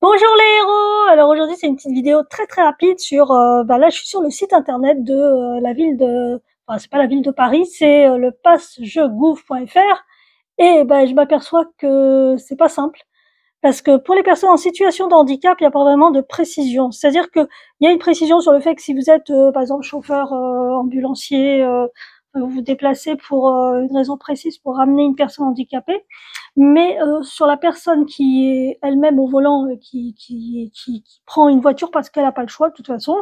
Bonjour les héros! Alors aujourd'hui c'est une petite vidéo très rapide sur, là je suis sur le site internet de la ville de, enfin c'est pas la ville de Paris, c'est le passjegouv.fr et je m'aperçois que c'est pas simple. Parce que pour les personnes en situation de handicap, il n'y a pas vraiment de précision. C'est-à-dire qu'il y a une précision sur le fait que si vous êtes, par exemple, chauffeur, ambulancier, vous vous déplacez pour une raison précise pour ramener une personne handicapée, mais sur la personne qui est elle-même au volant, qui prend une voiture parce qu'elle n'a pas le choix de toute façon,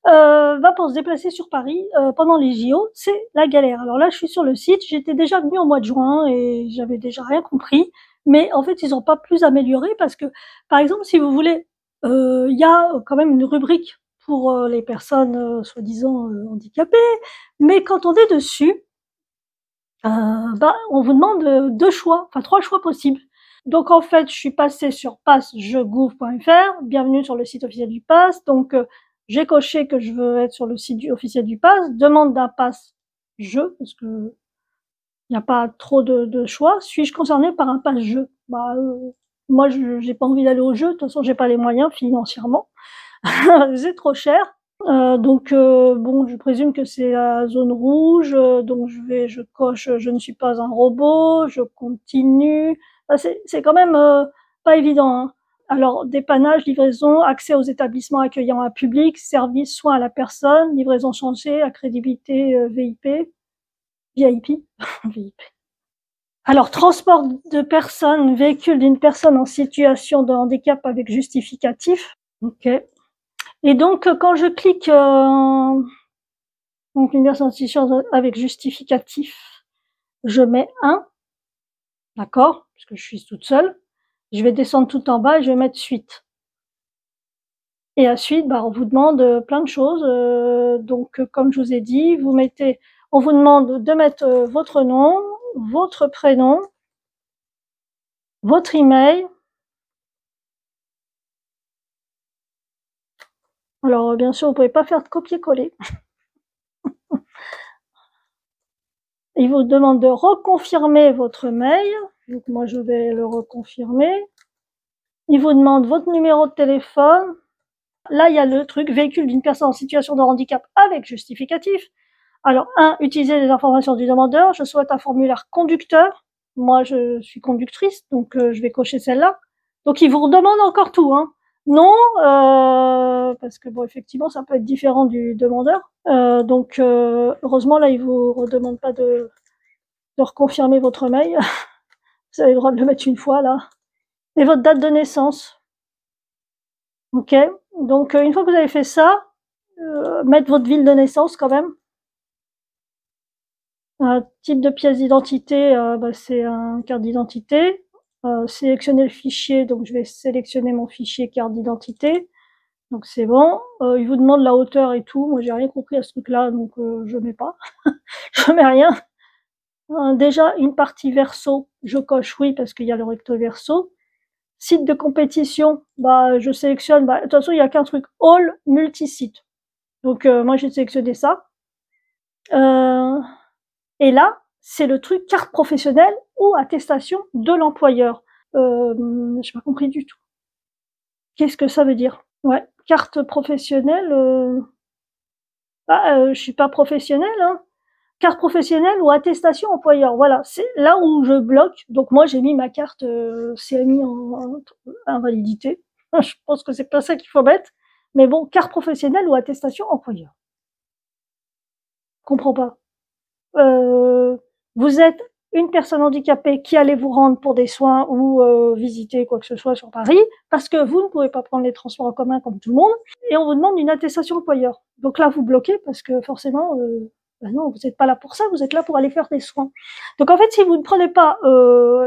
pour se déplacer sur Paris pendant les JO, c'est la galère. Alors là, je suis sur le site, j'étais déjà venue au mois de juin et j'avais déjà rien compris. Mais en fait, ils n'ont pas plus amélioré parce que, par exemple, si vous voulez, il y a quand même une rubrique pour les personnes soi-disant handicapées, mais quand on est dessus, on vous demande deux choix, enfin trois choix possibles. Donc en fait, je suis passée sur passjegouv.fr, bienvenue sur le site officiel du Pass. Donc j'ai coché que je veux être sur le site officiel du Pass, demande d'un pass jeu, parce que il n'y a pas trop de choix. Suis-je concernée par un pass jeu? Moi, j'ai pas envie d'aller au jeu. De toute façon, j'ai pas les moyens financièrement. C'est trop cher. Bon, je présume que c'est la zone rouge. Donc, je coche, je ne suis pas un robot. Je continue. C'est quand même pas évident, hein. Alors, dépannage, livraison, accès aux établissements accueillant un public, service, soins à la personne, livraison changée, accrédibilité VIP. VIP. VIP. Alors, transport de personnes, véhicule d'une personne en situation de handicap avec justificatif. Ok. Et donc, quand je clique, donc une personne en situation avec justificatif, je mets 1, d'accord, parce que je suis toute seule. Je vais descendre tout en bas et je vais mettre suite. Et ensuite, on vous demande plein de choses. Comme je vous ai dit, on vous demande de mettre votre nom, votre prénom, votre email. Alors, bien sûr, vous pouvez pas faire de copier-coller. Il vous demande de reconfirmer votre mail. Donc, moi, je vais le reconfirmer. Il vous demande votre numéro de téléphone. Là, il y a le truc véhicule d'une personne en situation de handicap avec justificatif. Alors, 1, utiliser les informations du demandeur. Je souhaite un formulaire conducteur. Moi, je suis conductrice, donc je vais cocher celle-là. Donc, il vous redemande encore tout, hein. Non, parce que bon, effectivement, ça peut être différent du demandeur. Heureusement, là, il vous redemande pas de reconfirmer votre mail. Vous avez le droit de le mettre une fois, là. Et votre date de naissance. Ok. Donc, une fois que vous avez fait ça, mettre votre ville de naissance quand même. Un type de pièce d'identité, c'est un carte d'identité. Sélectionner le fichier, donc je vais sélectionner mon fichier carte d'identité. Donc c'est bon. Il vous demande la hauteur et tout. Moi, j'ai rien compris à ce truc-là, donc je mets pas. Je mets rien. Déjà, une partie verso, je coche oui parce qu'il y a le recto verso. Site de compétition, je sélectionne. De toute façon, il y a qu'un truc, all multi-site. Donc moi, j'ai sélectionné ça. Et là, c'est le truc carte professionnelle ou attestation de l'employeur. J'ai pas compris du tout. Qu'est-ce que ça veut dire? Ouais, carte professionnelle. Je suis pas professionnelle, hein. Carte professionnelle ou attestation employeur. Voilà, c'est là où je bloque. Donc moi, j'ai mis ma carte CMI en invalidité. Je pense que c'est pas ça qu'il faut mettre. Mais bon, carte professionnelle ou attestation employeur. Je comprends pas. Vous êtes une personne handicapée qui allait vous rendre pour des soins ou visiter quoi que ce soit sur Paris, parce que vous ne pouvez pas prendre les transports en commun comme tout le monde, et on vous demande une attestation employeur. Donc là, vous bloquez parce que forcément, non, vous n'êtes pas là pour ça, vous êtes là pour aller faire des soins. Donc en fait, si vous ne prenez pas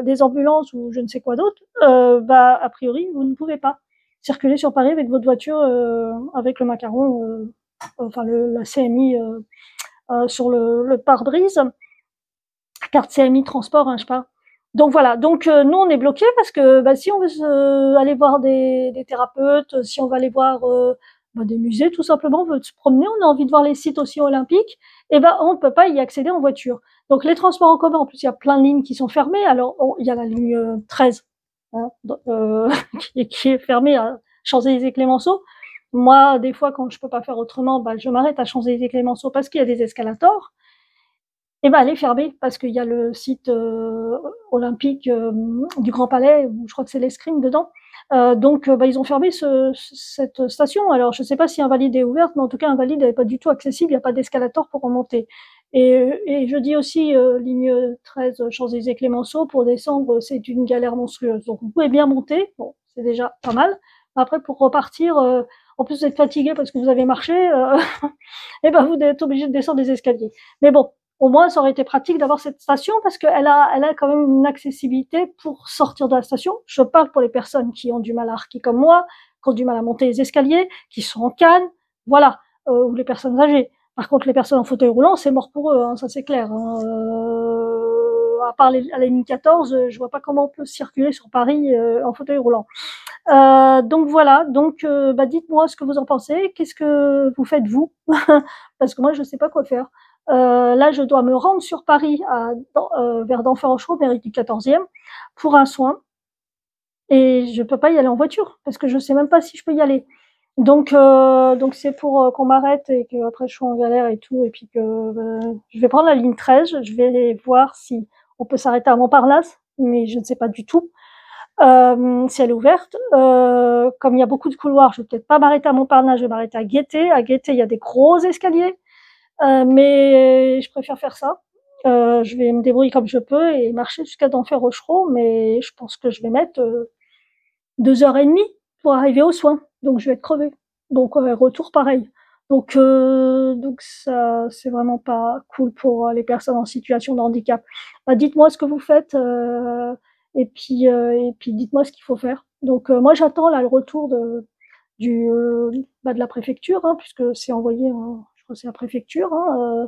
des ambulances ou je ne sais quoi d'autre, a priori, vous ne pouvez pas circuler sur Paris avec votre voiture, avec le macaron, la CMI sur le pare-brise, carte CMI transport, je sais pas. Donc voilà, nous on est bloqué parce que si on veut aller voir des thérapeutes, si on va aller voir des musées tout simplement, on veut se promener, on a envie de voir les sites aussi olympiques, et on ne peut pas y accéder en voiture. Donc les transports en commun, en plus il y a plein de lignes qui sont fermées. Alors il y a la ligne 13 hein, qui est fermée à Champs-Élysées-Clémenceau. Moi, des fois, quand je peux pas faire autrement, bah, je m'arrête à Champs-Élysées-Clémenceau parce qu'il y a des escalators. Et ben, elle est fermée parce qu'il y a le site olympique du Grand Palais, où je crois que c'est l'escrime dedans. Donc, bah, ils ont fermé cette station. Alors, je sais pas si Invalide est ouverte, mais en tout cas, Invalide n'est pas du tout accessible. Il n'y a pas d'escalator pour remonter. Et je dis aussi, ligne 13 Champs-Élysées-Clémenceau, pour descendre, c'est une galère monstrueuse. Donc, vous pouvez bien monter. Bon, c'est déjà pas mal. Après, pour repartir, en plus d'être fatigué parce que vous avez marché, et ben, vous êtes obligé de descendre des escaliers. Mais bon, au moins, ça aurait été pratique d'avoir cette station parce qu'elle a quand même une accessibilité pour sortir de la station. Je parle pour les personnes qui ont du mal à arquer comme moi, qui ont du mal à monter les escaliers, qui sont en canne, voilà, ou les personnes âgées. Par contre, les personnes en fauteuil roulant, c'est mort pour eux, hein, ça c'est clair. Hein. À part à la ligne 14, je vois pas comment on peut circuler sur Paris en fauteuil roulant. Donc voilà, donc bah, dites-moi ce que vous en pensez, qu'est-ce que vous faites vous parce que moi je sais pas quoi faire. Là, je dois me rendre sur Paris vers d'Enfer-Rochereau, mairie du 14e, pour un soin. Et je peux pas y aller en voiture parce que je sais même pas si je peux y aller. Donc c'est pour qu'on m'arrête et que après je sois en galère et tout. Et puis que je vais prendre la ligne 13. Je vais aller voir si on peut s'arrêter à Montparnasse, mais je ne sais pas du tout si elle est ouverte. Comme il y a beaucoup de couloirs, je vais peut-être pas m'arrêter à Montparnasse. Je vais m'arrêter à Guetté. À Guetté, il y a des gros escaliers. Mais je préfère faire ça. Je vais me débrouiller comme je peux et marcher jusqu'à d'Enfer-Rochereau, mais je pense que je vais mettre 2 heures et demie pour arriver aux soins. Donc je vais être crevée. Donc retour pareil. Donc ça, c'est vraiment pas cool pour les personnes en situation de handicap. Bah, dites-moi ce que vous faites et puis dites-moi ce qu'il faut faire. Donc moi j'attends là le retour de la préfecture, hein, puisque c'est envoyé, je crois que c'est la préfecture. Hein,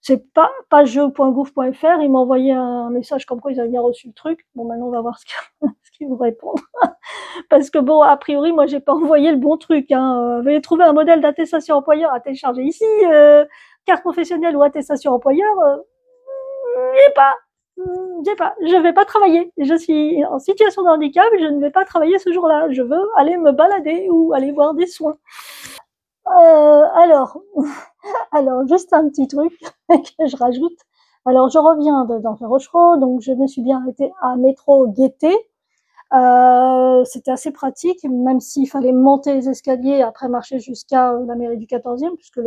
c'est pas jeu.gouv.fr. Ils m'ont envoyé un message comme quoi ils avaient bien reçu le truc. Bon, maintenant on va voir ce qu'ils vont répondre. Parce que bon, a priori, moi j'ai pas envoyé le bon truc. Hein. Veuillez trouver un modèle d'attestation employeur à télécharger ici. Carte professionnelle ou attestation employeur, j'ai pas. J'ai pas, je vais pas travailler. Je suis en situation de handicap, je ne vais pas travailler ce jour-là. Je veux aller me balader ou aller voir des soins. Alors, alors juste un petit truc que je rajoute. Alors je reviens d'Enfer-Rochereau, donc je me suis bien arrêtée à métro Guetté. C'était assez pratique, même s'il fallait monter les escaliers, après marcher jusqu'à la mairie du 14e, puisque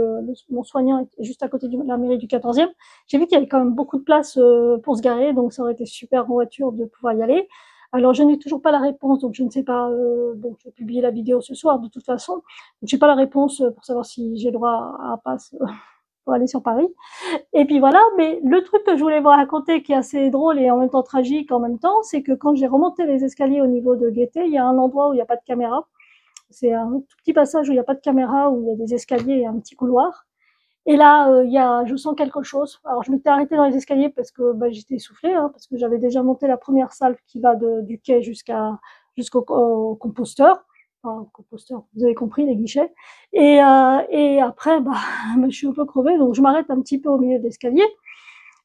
mon soignant est juste à côté de la mairie du 14e. J'ai vu qu'il y avait quand même beaucoup de place pour se garer, donc ça aurait été super en voiture de pouvoir y aller. Alors je n'ai toujours pas la réponse, donc je ne sais pas, donc je vais publier la vidéo ce soir de toute façon. Donc j'ai pas la réponse pour savoir si j'ai droit à un pass pour aller sur Paris. Et puis voilà, mais le truc que je voulais vous raconter qui est assez drôle et en même temps tragique en même temps, c'est que quand j'ai remonté les escaliers au niveau de Guetté, il y a un endroit où il n'y a pas de caméra. C'est un tout petit passage où il n'y a pas de caméra, où il y a des escaliers et un petit couloir. Et là, je sens quelque chose. Alors, je m'étais arrêtée dans les escaliers parce que bah, j'étais essoufflée, hein, parce que j'avais déjà monté la première salle qui va du quai jusqu'au composteur. Enfin, composteur, vous avez compris, les guichets. Et après, bah, je suis un peu crevée, donc je m'arrête un petit peu au milieu de l'escalier.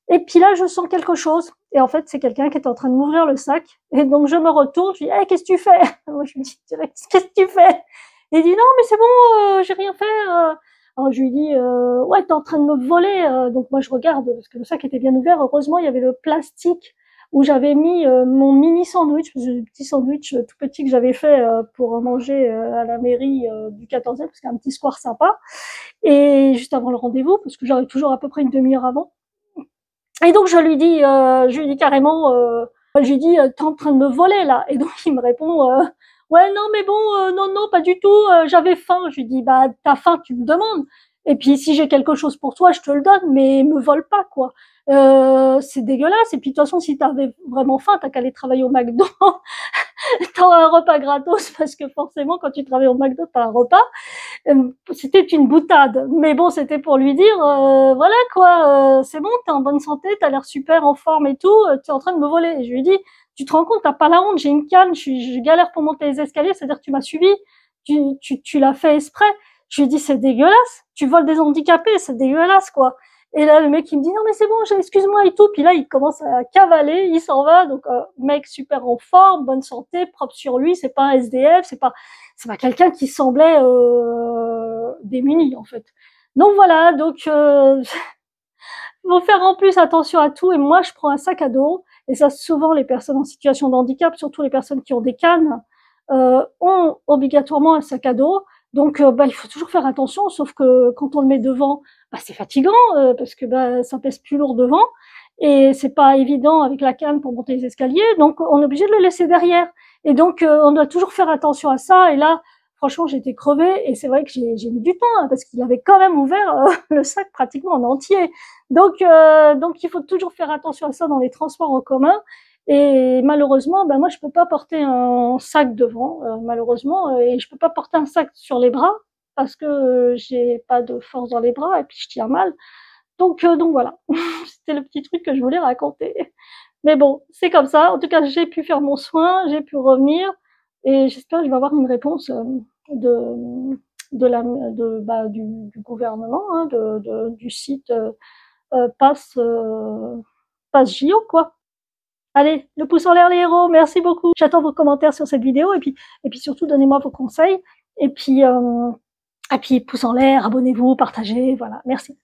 Et puis là, je sens quelque chose. Et en fait, c'est quelqu'un qui est en train de m'ouvrir le sac. Et donc, je me retourne, je dis, hey, qu'est-ce que tu fais? Moi, je lui dis direct, qu'est-ce que tu fais? Et il dit, non, mais c'est bon, j'ai rien fait. Alors, je lui dis, ouais, t'es en train de me voler. Donc, moi, je regarde, parce que le sac était bien ouvert. Heureusement, il y avait le plastique où j'avais mis mon mini sandwich, le petit sandwich tout petit que j'avais fait pour manger à la mairie du 14e, parce qu'il y a un petit square sympa. Et juste avant le rendez-vous, parce que j'arrive toujours à peu près une demi-heure avant. Et donc je lui dis carrément, je lui dis, t'es en train de me voler là. Et donc il me répond, ouais non mais bon, non pas du tout, j'avais faim. Je lui dis, bah t'as faim, tu me demandes. Et puis si j'ai quelque chose pour toi, je te le donne, mais me vole pas quoi. C'est dégueulasse. Et puis de toute façon, si t'avais vraiment faim, t'as qu'à aller travailler au McDo. T'auras un repas gratos parce que forcément quand tu travailles au McDo, t'as un repas. C'était une boutade, mais bon, c'était pour lui dire, voilà quoi, c'est bon, t'es en bonne santé, t'as l'air super en forme et tout, t'es en train de me voler. Et je lui dis, tu te rends compte, t'as pas la honte, j'ai une canne, je galère pour monter les escaliers, c'est-à-dire que tu m'as suivi, tu l'as fait exprès. Je lui dis, c'est dégueulasse, tu voles des handicapés, c'est dégueulasse quoi. Et là, le mec, il me dit, non, mais c'est bon, excuse-moi et tout. Puis là, il commence à cavaler, il s'en va. Donc, mec super en forme, bonne santé, propre sur lui. C'est pas un SDF, c'est pas quelqu'un qui semblait démuni, en fait. Donc voilà, donc faut faire en plus attention à tout. Et moi, je prends un sac à dos. Et ça, souvent, les personnes en situation de handicap, surtout les personnes qui ont des cannes, ont obligatoirement un sac à dos. Donc, il faut toujours faire attention, sauf que quand on le met devant, c'est fatigant parce que ça pèse plus lourd devant et c'est pas évident avec la canne pour monter les escaliers. Donc, on est obligé de le laisser derrière. Et donc, on doit toujours faire attention à ça. Et là, franchement, j'étais crevée et c'est vrai que j'ai mis du temps hein, parce qu'il avait quand même ouvert le sac pratiquement en entier. Donc, il faut toujours faire attention à ça dans les transports en commun. Et malheureusement, moi, je peux pas porter un sac devant, malheureusement, et je peux pas porter un sac sur les bras parce que j'ai pas de force dans les bras et puis je tiens mal. Donc voilà, c'était le petit truc que je voulais raconter. Mais bon, c'est comme ça. En tout cas, j'ai pu faire mon soin, j'ai pu revenir et j'espère que je vais avoir une réponse du gouvernement, hein, du site Pass JO, quoi. Allez, le pouce en l'air les héros, merci beaucoup. J'attends vos commentaires sur cette vidéo et puis surtout donnez-moi vos conseils et puis pouce en l'air, abonnez-vous, partagez, voilà, merci.